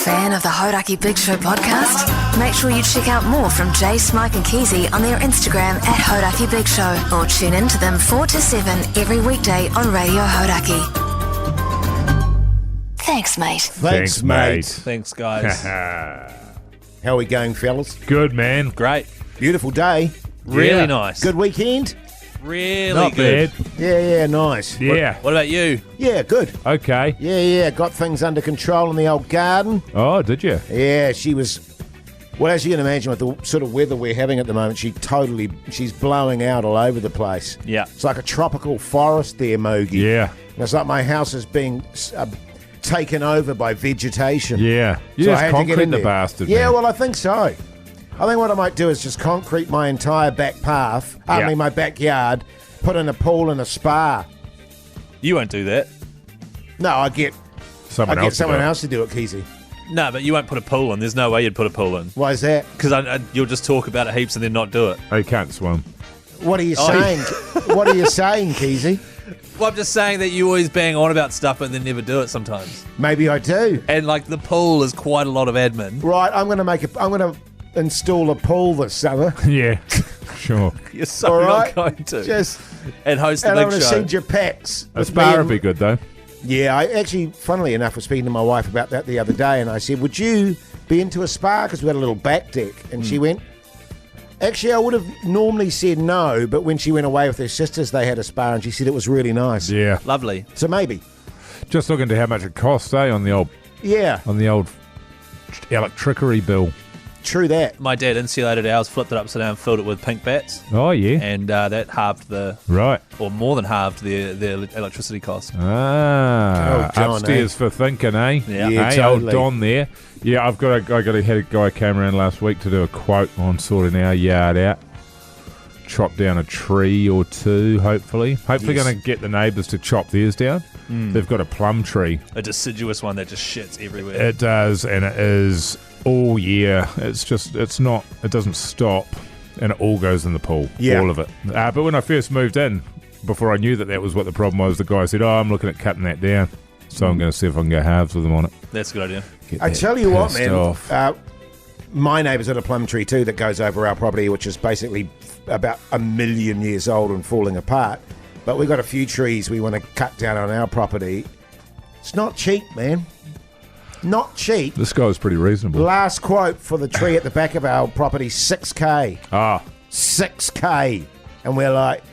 fan of the Hodaki Big Show podcast? Make sure you check out more from Jace, Mike and Keezy on their Instagram at Hodaki Big Show, or tune in to them 4 to 7 every weekday on Radio Hodaki. Thanks, mate. Thanks, mate. Thanks, guys. How are we going, fellas? Good, man. Great. Beautiful day. Really nice. Good weekend? Really Not good. bad. Yeah, nice. Yeah. What about you? Yeah, good. Okay. Yeah, got things under control in the old garden. Oh, did you? Yeah, she was... Well, as you can imagine, with the sort of weather we're having at the moment, she's blowing out all over the place. Yeah. It's like a tropical forest there, Mogi. Yeah. And it's like my house is being taken over by vegetation. Yeah. You So I just had to get concrete in the there. bastard, Yeah, man. well, I think so. I think what I might do is just concrete my entire back path, Yeah. my backyard, put in a pool and a spa. You won't do that. No, I get Someone someone to do it. else to do it, Keezy. No, but you won't put a pool in. There's no way you'd put a pool in. Why is that? Because you'll just talk about it heaps and then not do it. Oh, you can't swim. What are you Oh, saying? What are you saying, Keezy? Well, I'm just saying that you always bang on about stuff and then never do it sometimes. Maybe I do. And, like, the pool is quite a lot of admin. Right, I'm going to install a pool this summer. Yeah. Sure. You're so All not right? going to. Just And host a and I'm big going to show. send you packs. A with spa me would be good, though. Yeah, I actually, funnily enough, was speaking to my wife about that the other day, and I said, would you be into a spa? Because we had a little back deck. And she went, actually, I would have normally said no, but when she went away with her sisters, they had a spa, and she said it was really nice. Yeah. Lovely. So maybe. Just looking to how much it costs, on the old Yeah, electricity bill. true that. My dad insulated ours, flipped it upside down, filled it with pink bats, Oh, yeah. and that halved Right. or more than halved the electricity cost. Ah, Oh, John, upstairs for thinking, eh? Yeah. Yeah, Hey, totally. old Don there. Yeah, I had a guy came around last week to do a quote on sorting our yard out. Chop down a tree or two, hopefully. Hopefully Yes. going to get the neighbours to chop theirs down. They've got a plum tree. A deciduous one that just shits everywhere. It does, and it is all year. It doesn't stop, and it all goes in the pool. Yeah. All of it. But when I first moved in, before I knew that was what the problem was, the guy said, I'm looking at cutting that down. So I'm going to see if I can go halves with him on it. That's a good idea. Get I that tell you what, pissed man. off. My neighbour's got a plum tree too that goes over our property, which is basically about 1,000,000 years old and falling apart. But we've got a few trees we want to cut down on our property. It's not cheap, man. Not cheap. This guy was pretty reasonable. Last quote for the tree at the back of our property, 6K. Ah, 6K. And we're like,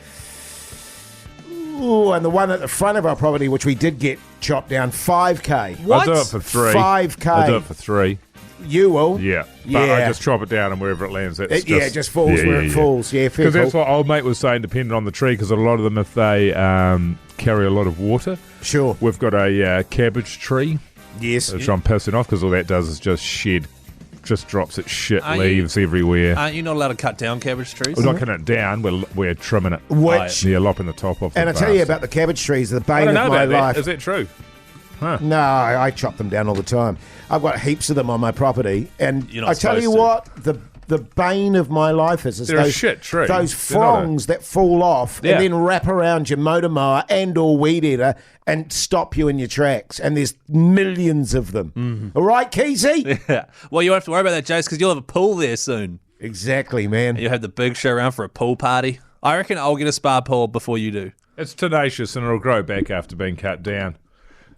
ooh, and the one at the front of our property, which we did get chopped down, 5K. I'll do it for 3. 5K. I'll do it for 3. You will? Yeah. But Yeah. I just chop it down and wherever it lands, It just falls where it falls. Yeah, fair Because that's call. what old mate was saying, depending on the tree, because a lot of them, if they carry a lot of water, Sure. we've got a cabbage tree, Yes. which I'm pissing off because all that does is just shed, just drops its shit Are you- leaves everywhere. Aren't you not allowed to cut down cabbage trees? We're not cutting it down, we're trimming it. Which, Yeah, lopping the top off. and I the tell you bastard. about the cabbage trees, the I bane don't of know my about that. life. Is that true? No, I chop them down all the time. I've got heaps of them on my property, and You're not I tell you supposed what, the bane of my life is They're a those shit tree. those They're not a- fronds that fall off Yeah. and then wrap around your motor mower and or weed eater and stop you in your tracks. And there's millions of them. Mm-hmm. All right, Keezy? Yeah. Well, you won't have to worry about that, Jace, because you'll have a pool there soon. Exactly, man. You'll have the big show around for a pool party. I reckon I'll get a spa pool before you do. It's tenacious and it'll grow back after being cut down.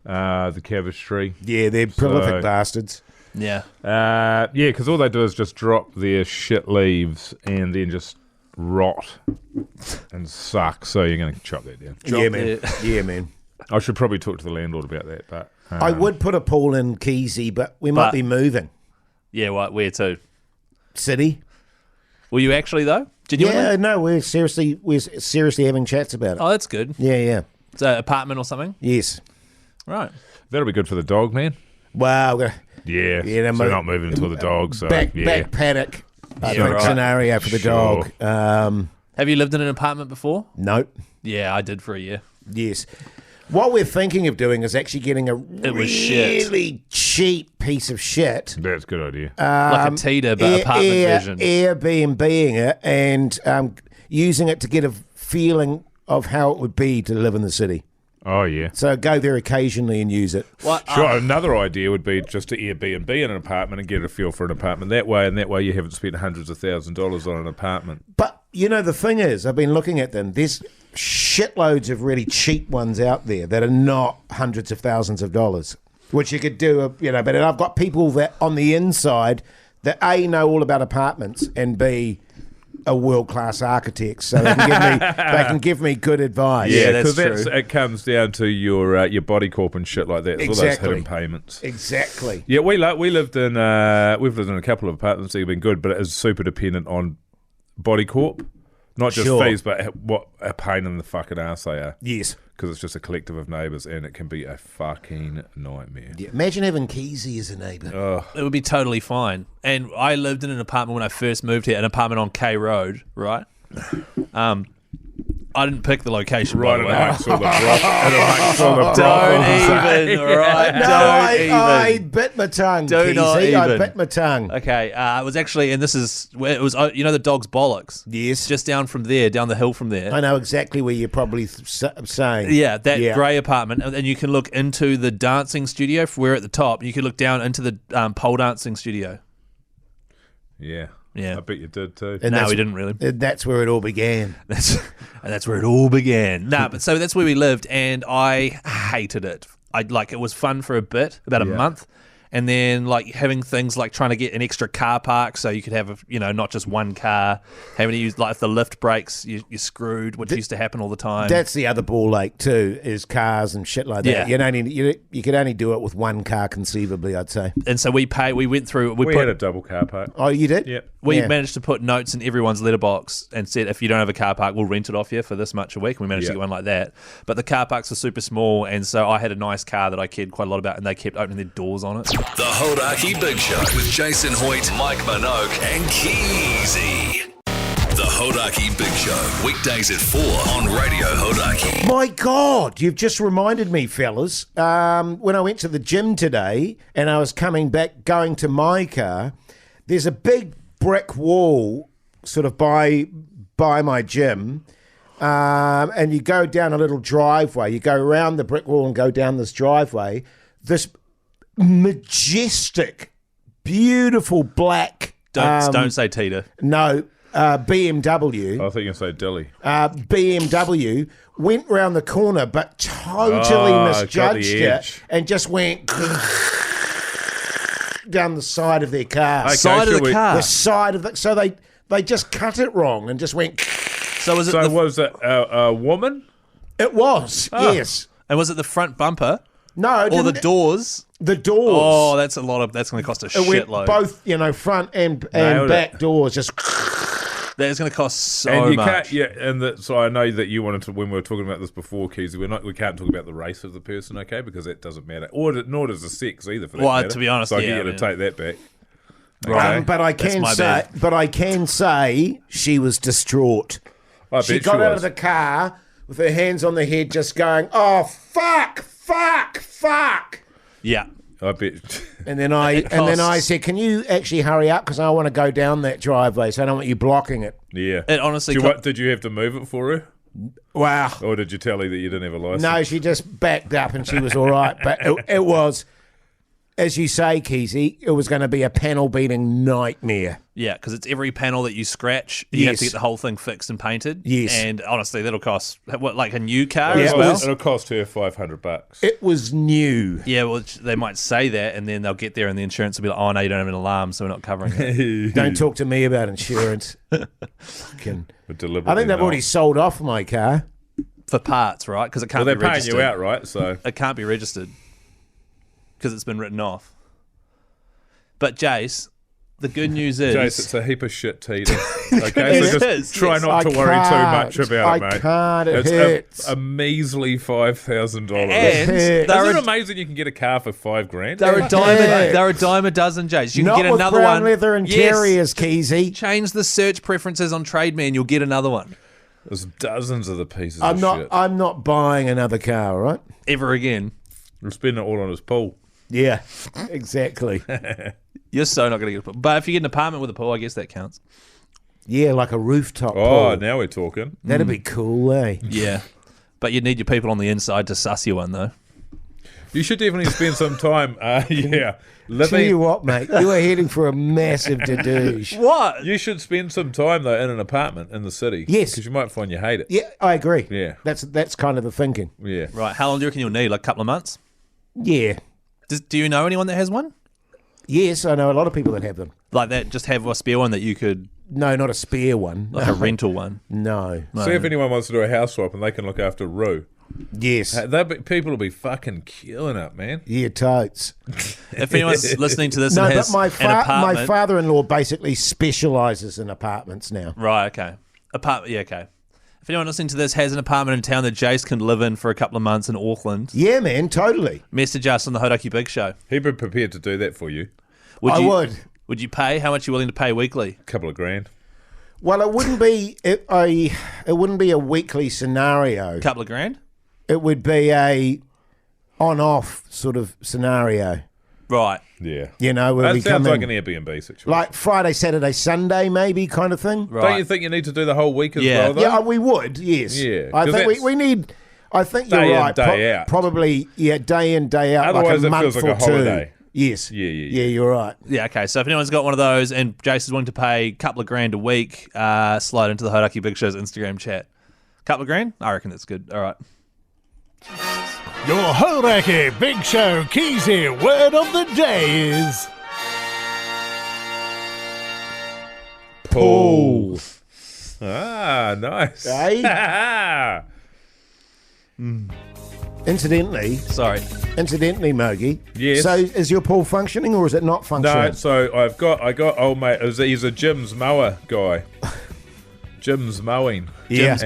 The cabbage tree. Yeah, they're prolific So- bastards. Yeah. Yeah, because all they do is just drop their shit leaves and then just rot and suck. So you're going to chop that down. Yeah, man. it. Yeah, man. I should probably talk to the landlord about that, but I would put a pool in Keezy, but we might But- be moving. Yeah, right, where to? City? Will you actually, though? Genuinely? Yeah, no, we're seriously having chats about it. Oh, that's good. Yeah. So, apartment or something? Yes. Right. that'll be good for the dog, man. Wow. Yeah, Yeah, so not moving until the dog. So back yeah. paddock. I Yeah, think right. scenario for the Sure. dog. Have you lived in an apartment before? Nope. Yeah, I did for a year. Yes. What we're thinking of doing is actually getting a It was shit. really cheap piece of shit. That's a good idea. Like a Tita, but apartment version. Airbnb-ing it and using it to get a feeling of how it would be to live in the city. Oh, yeah. So go there occasionally and use it. What? Sure. Another idea would be just to Airbnb in an apartment and get a feel for an apartment that way, and that way you haven't spent hundreds of $1,000s on an apartment. But, the thing is, I've been looking at them. There's shitloads of really cheap ones out there that are not hundreds of thousands of dollars, which you could do, but I've got people that on the inside that A, know all about apartments, and B, are world-class architects, so they can give me good advice. Yeah, that's because true. it comes down to your body corp and shit like that. It's all those Exactly. hidden payments. Exactly. Yeah, we've lived in a couple of apartments that have been good, but it is super dependent on body corp, not just Sure. fees, but what a pain in the fucking ass they are. Yes. Because it's just a collective of neighbours, and it can be a fucking nightmare. Yeah. Imagine having Keezy as a neighbour. It would be totally fine. And I lived in an apartment when I first moved here, an apartment on K Road, right? I didn't pick the location, Right, by and the way. amongst all the brothels. Don't even, right? No, Don't I even. bit my tongue, Do Keezy. not I even. bit my tongue. Okay, it was actually, and this is where it was. The dog's bollocks. Yes. Just down from there, down the hill from there. I know exactly where you're probably saying. Yeah, that grey apartment, and you can look into the dancing studio. We're at the top. You can look down into the pole dancing studio. Yeah. Yeah. I bet you did too. And No, that's- we didn't really. That's where it all began. That's where it all began. But so that's where we lived, and I hated it. It was fun for a bit, about a month, and then having things like trying to get an extra car park so you could have not just one car, having to use if the lift breaks, you're screwed, which used to happen all the time. That's the other ball ache too, is cars and shit like that. Yeah. You could only do it with one car conceivably, I'd say. And so we went through. We had a double car park. Oh, you did? Yep. We Yeah. managed to put notes in everyone's letterbox and said, if you don't have a car park, we'll rent it off you for this much a week. And we managed to Yeah. get one like that. But the car parks were super small, and so I had a nice car that I cared quite a lot about, and they kept opening their doors on it. The Hodaki Big Show with Jason Hoyt, Mike Minogue, and Keezy. The Hodaki Big Show, weekdays at 4 on Radio Hodaki. My God, you've just reminded me, fellas. When I went to the gym today and I was coming back, going to my car, there's a big brick wall sort of by my gym. And you go down a little driveway. You go around the brick wall and go down this driveway. This majestic, beautiful black. Don't say Tita. No, BMW. I think you say Dilly. BMW went round the corner, but totally got misjudged the it edge. and just went down the side of their car. Okay, Side of so the we- car. The side of the so they just cut it wrong and just went. So was it So was it a woman? It was yes. and was it the front bumper No, it or the didn't- doors? The doors. Oh, that's going to cost a it went shitload. both, front and Nailed back it. doors. Just That is going to cost so And you much. can't, so I know that you wanted to, when we were talking about this before, Keezy, we can't talk about the race of the person, okay, because that doesn't matter. Nor does the sex either, for that Well, matter. to be honest, so I yeah, get you I to mean- take that back. Right. Okay. but I That's can my say, bad. but I can say she was distraught. I She bet got out of was. the car with her hands on the head, just going, "Oh fuck, fuck, fuck." Yeah. I bet. And then I costs- said, "Can you actually hurry up? Because I want to go down that driveway, so I don't want you blocking it." Yeah. It honestly Did you have to move it for her? Wow. Or did you tell her that you didn't have a license? No, she just backed up and she was all right. But it was, as you say, Keezy, it was going to be a panel beating nightmare. Yeah, because it's every panel that you scratch, you have to Yes. get the whole thing fixed and painted. Yes. And honestly, that'll cost, like a new car Yeah, as it well? was- It'll cost her $500. It was new. Yeah, well, they might say that, and then they'll get there, and the insurance will be like, "Oh no, you don't have an alarm, so we're not covering it." Don't talk to me about insurance. Fucking. But deliberately I think they've not. already sold off my car. For parts, right? Because it can't Well, be they're paying registered. you out, right? So It can't be registered because it's been written off. But Jace, the good news is, Jace, it's a heap of shit to eat. Okay, It so just is, try yes. not to I worry too can't. much about it, I mate. can't. It It's hurts. a measly $5,000. and Hey. they're Isn't a, it amazing you can get a car for $5,000? they're a Hey. dime. They're a dime a dozen, Jace. You Not can get with another brown one. leather and Yes. terriers, Keezy. Change the search preferences on TradeMan. You'll get another one There's dozens of the pieces I'm of not. shit. I'm not buying another car. Right? ever again. We'll spend it all on his pool. Yeah. Exactly. You're so not going to get a pool. But if you get an apartment with a pool, I guess that counts. Yeah, like a rooftop Oh, pool. now we're talking. That'd be cool, eh? Yeah. But you'd need your people on the inside to suss you in, though. You should definitely spend some time. Tell you Living. what, mate, you are heading for a massive to-douche. What? You should spend some time though in an apartment in the city. Yes. because you might find you hate it. Yeah, I agree. Yeah. That's kind of the thinking. Yeah. Right, how long do you reckon you'll need? Like a couple of months? Yeah. Do you know anyone that has one? Yes, I know a lot of people that have them. Like that, just have a spare one that you could, No, not a spare one. like a rental one. No. See if anyone wants to do a house swap and they can look after Roo. Yes. People will be fucking killing up, man. Yeah, totes. If anyone's listening to this No, and but has my an apartment, my father-in-law basically specialises in apartments now. right? Okay, okay. If anyone listening to this has an apartment in town that Jace can live in for a couple of months in Auckland, Yeah, man, totally. message us on the Hodaki Big Show. He'd be prepared to do that for you. I you, would. Would you pay? How much are you willing to pay weekly? A couple of grand. Well, it wouldn't be it wouldn't be a weekly scenario. A couple of grand? It would be a on-off sort of scenario. Right. Yeah. You know, where That we come sounds like in, an Airbnb situation. like Friday, Saturday, Sunday, maybe kind of thing. Right. Don't you think you need to do the whole week as Yeah. well, though? Yeah, we would. Yes. Yeah, I 'cause think that's we need. I think day you're in, right. day out. Probably, yeah, day in, day out. Otherwise like a it month feels like or a holiday. 2. Yes. Yeah. You're right. Yeah, okay. So if anyone's got one of those and Jace is willing to pay a couple of grand a week, slide into the Hodaki Big Show's Instagram chat. Couple of grand? I reckon that's good. All right. Your Hodaki Big Show Keezy word of the day is Pool. Ah, nice. Eh? Incidentally, Sorry. Mogi. Yes. So is your pool functioning or is it not functioning? No, so I got old mate. He's a Jim's mower guy. Jim's mowing. Yeah.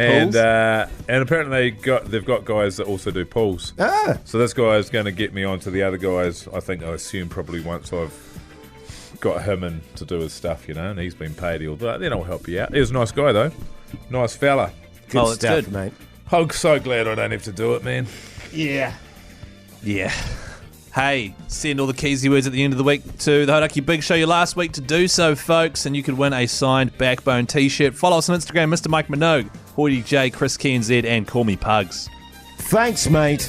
and apparently they've got guys that also do pools. Ah. So this guy is going to get me onto the other guys. I assume probably once I've got him in to do his stuff, and he's been paid. Then I'll help you out. He's a nice guy though, nice fella. Good Oh, it's stuff, good. mate. I'm so glad I don't have to do it, man. Yeah. Yeah. Hey, send all the Keezy words at the end of the week to the Hodaki Big Show your last week to do so, folks, and you could win a signed Backbone t-shirt. Follow us on Instagram, Mr. Mike Minogue, Hoity J, Chris KNZ, and Call Me Pugs. Thanks, mate.